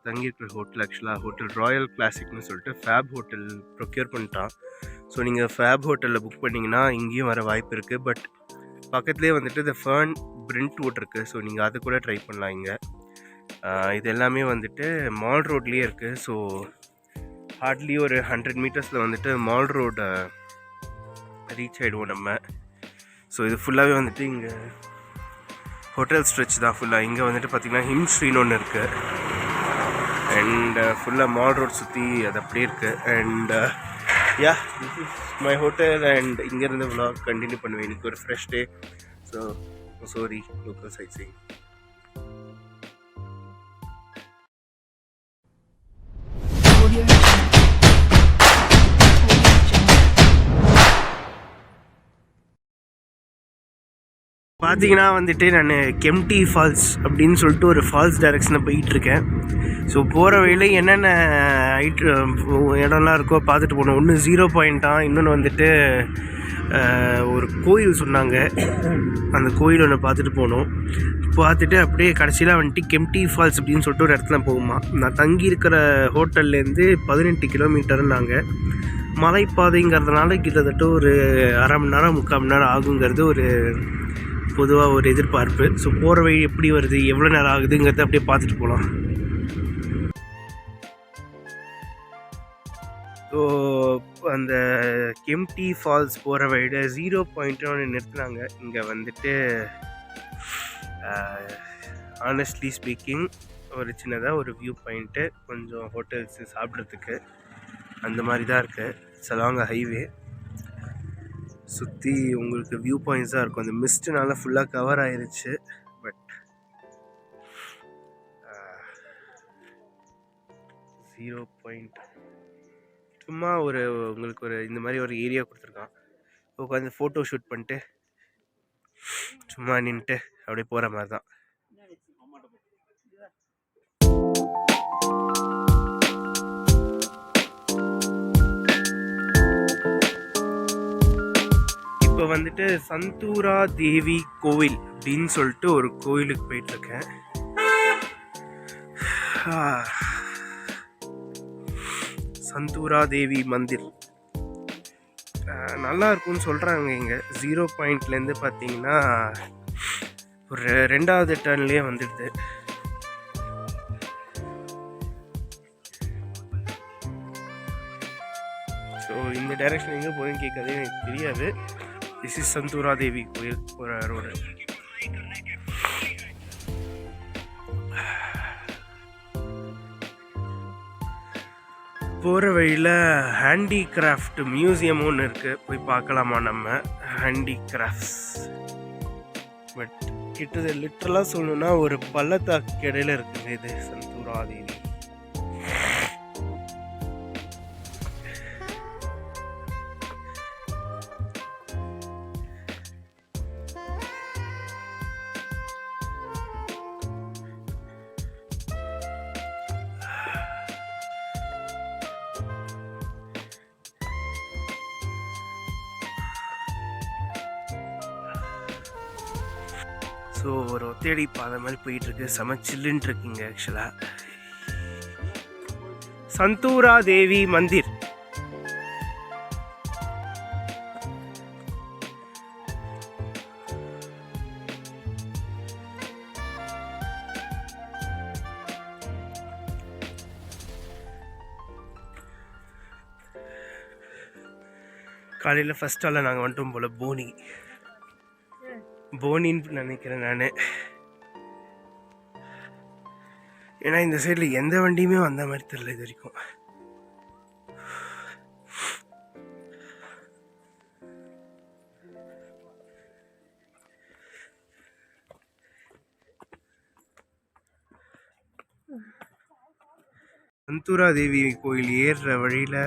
தங்கியிருக்கிற ஹோட்டல் ஆக்சுவலாக hotel Royal கிளாசிக்னு சொல்லிட்டு ஃபேப் ஹோட்டல் ப்ரொக்யூர் பண்ணிட்டான். ஸோ நீங்கள் ஃபேப் ஹோட்டலில் புக் பண்ணிங்கன்னா இங்கேயும் வர வாய்ப்பு இருக்குது. பட் பக்கத்துலேயே வந்துட்டு இந்த ஃபர்ன் பிரிண்ட்வுட் இருக்குது. ஸோ நீங்கள் அது கூட ட்ரை பண்ணலாம். இங்கே இது எல்லாமே வந்துட்டு மால் ரோட்லேயே இருக்குது. ஸோ ஹார்ட்லி ஒரு 100 மீட்டர்ஸில் வந்துட்டு மால் ரோடை ரீச் ஆகிடுவோம் நம்ம. ஸோ இது ஃபுல்லாகவே வந்துட்டு இங்கே ஹோட்டல் ஸ்ட்ரெச் தான் ஃபுல்லாக. இங்கே வந்துட்டு பார்த்திங்கன்னா ஹிம்ஸ்ட்ரீன்னு ஒன்று இருக்குது. அண்ட் ஃபுல்லாக மால் ரோட் சுற்றி அது அப்படியே இருக்குது. And yeah, this is my hotel. And இங்கேருந்து vlog கண்டினியூ பண்ணுவேன். இன்றைக்கி ஒரு fresh day. So sorry local sight seeing. பார்த்தீங்கன்னா வந்துட்டு நான் கெம்ப்டி ஃபால்ஸ் அப்படின்னு சொல்லிட்டு ஒரு ஃபால்ஸ் டைரக்ஷனில் போயிட்டுருக்கேன். ஸோ போகிற வழியில் என்னென்ன இடம்லாம் இருக்கோ பார்த்துட்டு போனோம். ஒன்று 0 பாயிண்ட்டாக, இன்னொன்று வந்துட்டு ஒரு கோயில் சொன்னாங்க. அந்த கோயில் ஒன்று பார்த்துட்டு போனோம். பார்த்துட்டு அப்படியே கடைசியில் வந்துட்டு கெம்ப்டி ஃபால்ஸ் அப்படின்னு சொல்லிட்டு ஒரு இடத்துல போகுமா. நான் தங்கியிருக்கிற ஹோட்டல்லேருந்து 18 கிலோமீட்டர்னாங்க. மலைப்பாதைங்கிறதுனால கிட்டத்தட்ட ஒரு அரை மணி நேரம் 3/4 மணி நேரம் ஆகுங்கிறது ஒரு பொதுவாக ஒரு எதிர்பார்ப்பு. ஸோ போகிற வழி எப்படி வருது, எவ்வளோ நேரம் ஆகுதுங்கிறத அப்படியே பார்த்துட்டு போகலாம். ஸோ அந்த கெம்ப்டி ஃபால்ஸ் போகிற வழியில் 0 பாயிண்ட்னு ஒன்று நிறுத்தினாங்க. இங்கே வந்துட்டு ஆனஸ்ட்லி ஸ்பீக்கிங் ஒரு சின்னதாக ஒரு வியூ பாயிண்ட்டு, கொஞ்சம் ஹோட்டல்ஸு சாப்பிட்றதுக்கு அந்த மாதிரி தான் இருக்குது. It's along highway. சுற்றி உங்களுக்கு வியூ பாயிண்ட்ஸ் தான் இருக்கும். அந்த மிஸ்ட்னால ஃபுல்லாக கவர் ஆயிருச்சு. பட் 0 பாயிண்ட் சும்மா ஒரு உங்களுக்கு ஒரு இந்த மாதிரி ஒரு ஏரியா கொடுத்துருக்கான். உட்காந்து ஃபோட்டோ ஷூட் பண்ணிட்டு சும்மா நின்றுட்டு அப்படியே போகிற மாதிரி தான். இப்போ வந்துட்டு சந்தூரா தேவி கோவில் அப்படின்னு சொல்லிட்டு ஒரு கோயிலுக்கு போயிட்டுருக்கேன். சந்தூரா தேவி மந்திர் நல்லா இருக்கும்னு சொல்கிறாங்க. இங்கே 0 பாயிண்ட்லேருந்து பார்த்தீங்கன்னா ஒரு 2வது டர்ன்லேயே வந்துடுது. ஸோ இந்த டைரெக்ஷன் எங்கே போகுதுன்னு கேட்காது, எனக்கு தெரியாது. திஸ் இஸ் சந்தூரா தேவி கோயில் போகிற ரோடு. போகிற வழியில் ஹேண்டிகிராஃப்ட் மியூசியம் ஒன்று இருக்குது. போய் பார்க்கலாமா நம்ம ஹேண்டிகிராஃப்ட்ஸ். பட் கிட்டது லிட்டரலாக சொல்லணுன்னா ஒரு பள்ளத்தாக்கு இடையில இருக்குது இது சந்தூரா தேவி. ஸோ ஒரு ஒத்தையடி பாதை மாதிரி போயிட்டுருக்கு. செம சில்லுன்னு இருக்குங்க. ஆக்சுவலாக சந்தூரா தேவி மந்திர். காலையில் ஃபஸ்ட் ஆளாக நாங்கள் வந்துட்டோம் போல். போனின்னு நினைக்கிறேன் நான். ஏன்னா இந்த சைடில் எந்த வண்டியுமே வந்த மாதிரி தெரியல இது வரைக்கும். சந்தூரா தேவி கோயில் ஏறுற வழியில்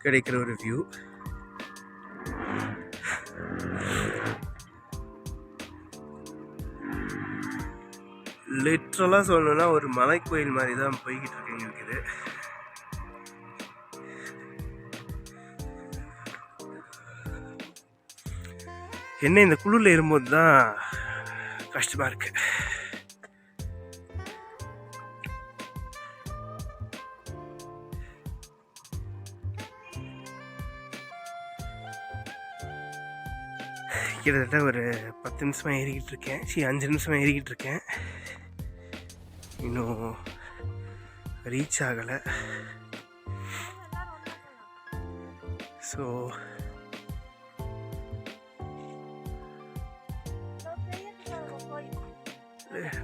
கிடைக்கிற ஒரு வியூ. லிட்ரலாக சொல்லணும்னா ஒரு மலை கோயில் மாதிரி தான் போய்கிட்டு இருக்கு எங்களுக்கு இது. என்ன இந்த குளிரில் ஏறும்போது தான் கஷ்டமாக இருக்கு. கிட்டத்தட்ட ஒரு 10 நிமிஷமாக ஏறிக்கிட்டு இருக்கேன். 5 நிமிஷமாக ஏறிக்கிட்டு இருக்கேன். இன்னும் ரீச் ஆகலை. ஸோ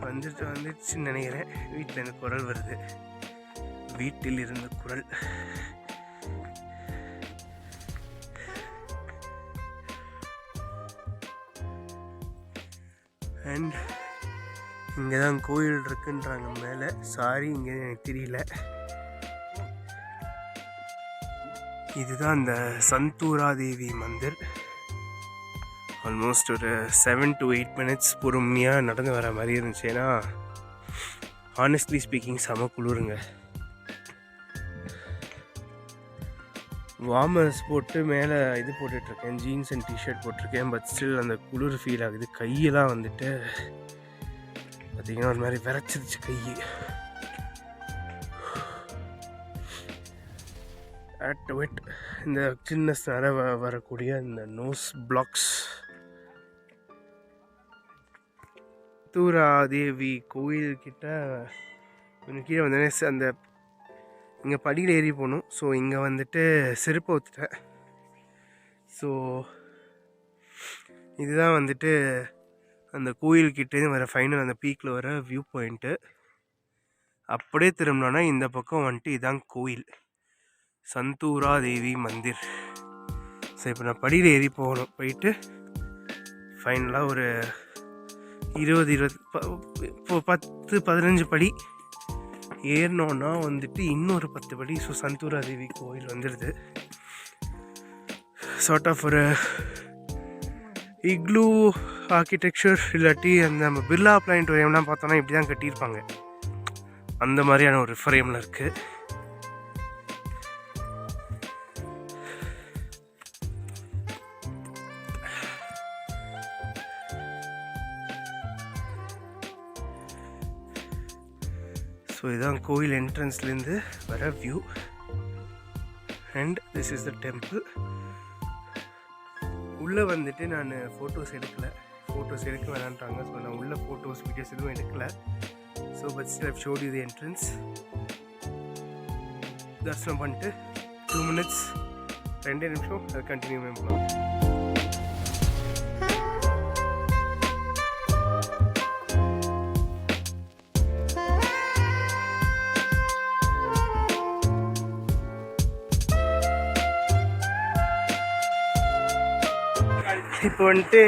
வந்துடுச்சுன்னு நினைக்கிறேன். வீட்டில் எனக்கு குரல் வருது. வீட்டில் இருந்த குரல். அண்ட் இங்கே தான் கோயில் இருக்குன்றாங்க மேலே. சாரி, இங்கே எனக்கு தெரியல. இதுதான் இந்த சந்தூரா தேவி மந்திர். ஆல்மோஸ்ட் ஒரு 7 to 8 minutes பொறுமையாக நடந்து வர மாதிரி இருந்துச்சு. ஏன்னா ஹானஸ்ட்லி ஸ்பீக்கிங் செம குளிருங்க. வார்மர்ஸ் போட்டு மேலே இது போட்டுட்ருக்கேன், ஜீன்ஸ் அண்ட் டிஷர்ட் போட்டிருக்கேன். பட் ஸ்டில் அந்த குளிர் ஃபீல் ஆகுது. கையெல்லாம் வந்துட்டு பார்த்திங்கன்னா ஒரு மாதிரி விரைச்சிருச்சு கை. அட் வெட் இந்த சின்னஸ்னால வரக்கூடிய இந்த நோஸ் பிளாக்ஸ். சந்தூரா தேவி கோயில்கிட்ட கொஞ்சம் கீழே வந்தோடனே அந்த இங்கே படியில் ஏறி போகணும். ஸோ இங்கே வந்துட்டு செருப்பை ஊற்றுட்டேன். ஸோ இதுதான் வந்துட்டு அந்த கோயில்கிட்டேருந்து வர ஃபைனல் அந்த பீக்கில் வர வியூ பாயிண்ட்டு. அப்படியே திரும்பினோன்னா இந்த பக்கம் வந்துட்டு இதான் கோயில், சந்தூரா தேவி மந்திர். ஸோ இப்போ நான் படியில் ஏறி போகணும். போயிட்டு ஃபைனலாக ஒரு 10-15 படி ஏறினோன்னா வந்துட்டு இன்னொரு 10 படி. ஸோ சந்தூரா தேவி கோயில் வந்துடுது. சார்ட் ஆஃப் ஒரு இக்லூ ஆர்கிடெக்சர், இல்லாட்டி அந்த நம்ம பிர்லா பிளானட்டோரியம்லாம் பார்த்தோன்னா இப்படி தான் கட்டியிருப்பாங்க. அந்த மாதிரியான ஒரு ஃப்ரேமில் இருக்குது. ஸோ இதுதான் கோயில் என்ட்ரன்ஸ்லேருந்து வர view. And this is the temple. உள்ளே வந்துட்டு நான் ஃபோட்டோஸ் எடுக்கலை. ஃபோட்டோஸ் எடுக்க வேணான்றாங்க. ஸோ நான் உள்ள ஃபோட்டோஸ் வீடியோஸ் எதுவும் எடுக்கலை. So but still I've shot you the entrance. தரிசனம் பண்ணிட்டு 2 minutes 2 நிமிஷம் அதை கண்டினியூ பண்ணலாம். இப்போ வந்துட்டு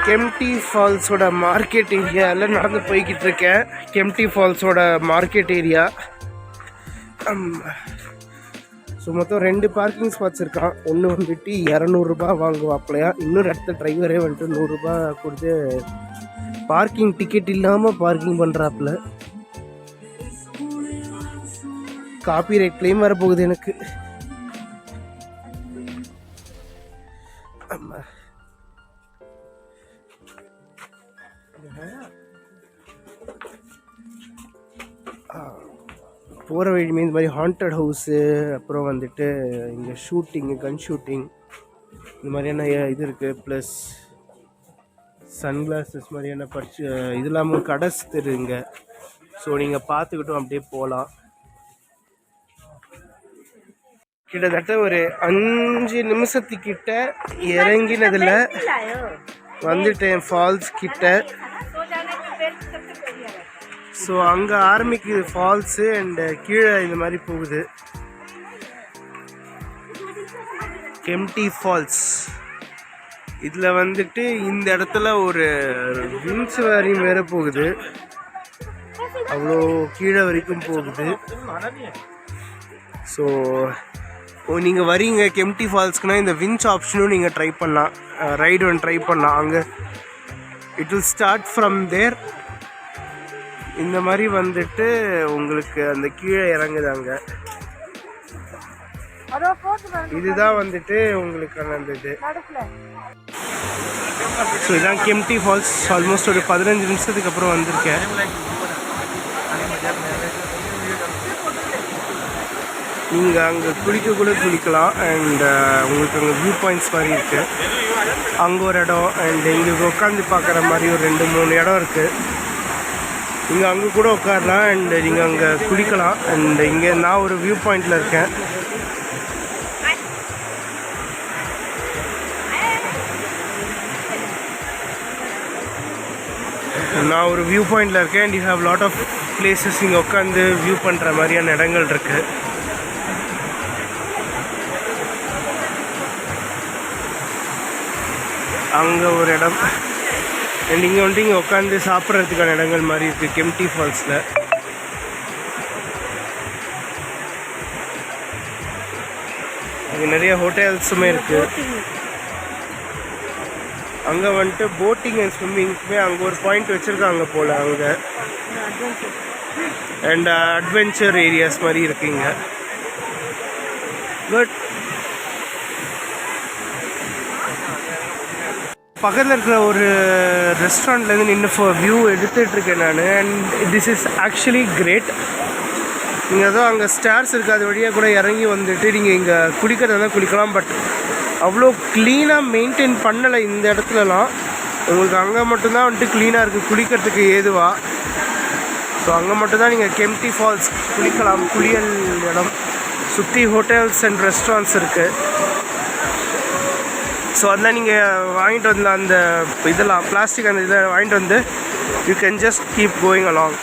கெம்ப்டி ஃபால்ஸோட மார்க்கெட் ஏரியாவில் நடந்து போய்கிட்டு இருக்கேன். கெம்ப்டி ஃபால்ஸோட மார்க்கெட் ஏரியா. ஸோ மொத்தம் 2 பார்க்கிங் ஸ்பாட்ஸ் இருக்கான். ஒன்று வந்துட்டு 200 ரூபா வாங்குவாப்பிலையா, இன்னொரு இடத்துல டிரைவரே வந்துட்டு 100 ரூபா கொடுத்து பார்க்கிங் டிக்கெட் இல்லாமல் பார்க்கிங் பண்ணுறாப்புல. காப்பிரைட் கிளைம் வரப்போகுது எனக்கு. போகிற வழியுமே இந்த மாதிரி ஹாண்டட் ஹவுஸு, அப்புறம் வந்துட்டு இங்கே ஷூட்டிங்கு, கன் ஷூட்டிங் இந்த மாதிரியான இது இருக்குது. ப்ளஸ் சன்கிளாஸஸ் மாதிரியான இது இல்லாமல் கடஸ் தெரியுங்க. ஸோ நீங்கள் பார்த்துக்கிட்டும் அப்படியே போகலாம். கிட்டத்தட்ட ஒரு 5 நிமிஷத்துக்கிட்ட இறங்கினதில் வந்துட்டேன் ஃபால்ஸ் கிட்ட. ஸோ அங்கே ஆரம்பிக்குது ஃபால்ஸு. அண்டு கீழே இந்த மாதிரி போகுது கெம்ப்டி ஃபால்ஸ். இதில் வந்துட்டு இந்த இடத்துல ஒரு வின்ஸ் வரையும் வேற போகுது. அவ்வளோ கீழே வரைக்கும் போகுது. ஸோ நீங்கள் வரீங்க கெம்ப்டி ஃபால்ஸ்க்குனா இந்த வின்ச் ஆப்ஷனும் நீங்கள் ட்ரை பண்ணலாம். ரைடு ஒன்று ட்ரை பண்ணலாம். அங்கே இட் வில் ஸ்டார்ட் ஃப்ரம் தேர். இந்த மாதிரி வந்துட்டு உங்களுக்கு அந்த கீழே இறங்குதாங்க. இதுதான் வந்துட்டு உங்களுக்கு அந்த இது. ஸோ இதான் கெம்ப்டி ஃபால்ஸ். ஆல்மோஸ்ட் ஒரு 15 நிமிஷத்துக்கு அப்புறம் வந்திருக்கேன். நீங்கள் அங்கே குளிக்க கூட குளிக்கலாம். அண்ட் உங்களுக்கு அங்கே வியூ பாயிண்ட்ஸ் மாதிரி இருக்குது. அங்கே ஒரு இடம் அண்ட் இங்கே உட்காந்து பார்க்குற மாதிரி ஒரு 2-3 இடம் இருக்குது. நீங்கள் அங்கே கூட உட்காரலாம் அண்ட் நீங்கள் அங்கே குளிக்கலாம். அண்ட் இங்கே நான் ஒரு வியூ பாயிண்டில் இருக்கேன். நான் ஒரு வியூ பாயிண்டில் இருக்கேன் and you have lot of places இங்கே உட்காந்து வியூ பண்ணுற மாதிரியான இடங்கள் இருக்குது. அங்கே ஒரு இடம் அண்ட் இங்கே வந்துட்டு இங்கே உட்காந்து சாப்பிட்றதுக்கான இடங்கள் மாதிரி இருக்குது கெம்ப்டி ஃபால்ஸில். இங்கே நிறைய ஹோட்டல்ஸுமே இருக்குது. அங்கே வந்துட்டு போட்டிங் அண்ட் ஸ்விம்மிங்க்குமே அங்கே ஒரு பாயிண்ட் வச்சுருக்காங்க போல் அங்கே. அண்ட் அட்வென்ச்சர் ஏரியாஸ் மாதிரி இருக்குங்க. பட் பக்கத்தில் இருக்கிற ஒரு ரெஸ்டாரண்ட்லேருந்து நின்று வியூ எடுத்துகிட்ருக்கேன் நான். And this is actually great. நீங்கள் ஏதோ அங்கே ஸ்டார்ஸ் இருக்குது, அது வழியாக கூட இறங்கி வந்துட்டு நீங்கள் இங்கே குளிக்கிறதா குளிக்கலாம். பட் அவ்வளோ க்ளீனாக மெயின்டைன் பண்ணலை இந்த இடத்துலலாம். உங்களுக்கு அங்கே மட்டும்தான் வந்துட்டு க்ளீனாக இருக்குது குளிக்கிறதுக்கு ஏதுவாக. ஸோ அங்கே மட்டும்தான் நீங்கள் கெம்ப்டி ஃபால்ஸ் குளிக்கலாம், குளியல் இடம். சுற்றி ஹோட்டல்ஸ் அண்ட் ரெஸ்டாரண்ட்ஸ் இருக்குது. ஸோ அதெல்லாம் நீங்கள் வாங்கிட்டு வரலாம். அந்த இதெல்லாம் பிளாஸ்டிக் அந்த இதை வாங்கிட்டு வந்து you can just keep going along.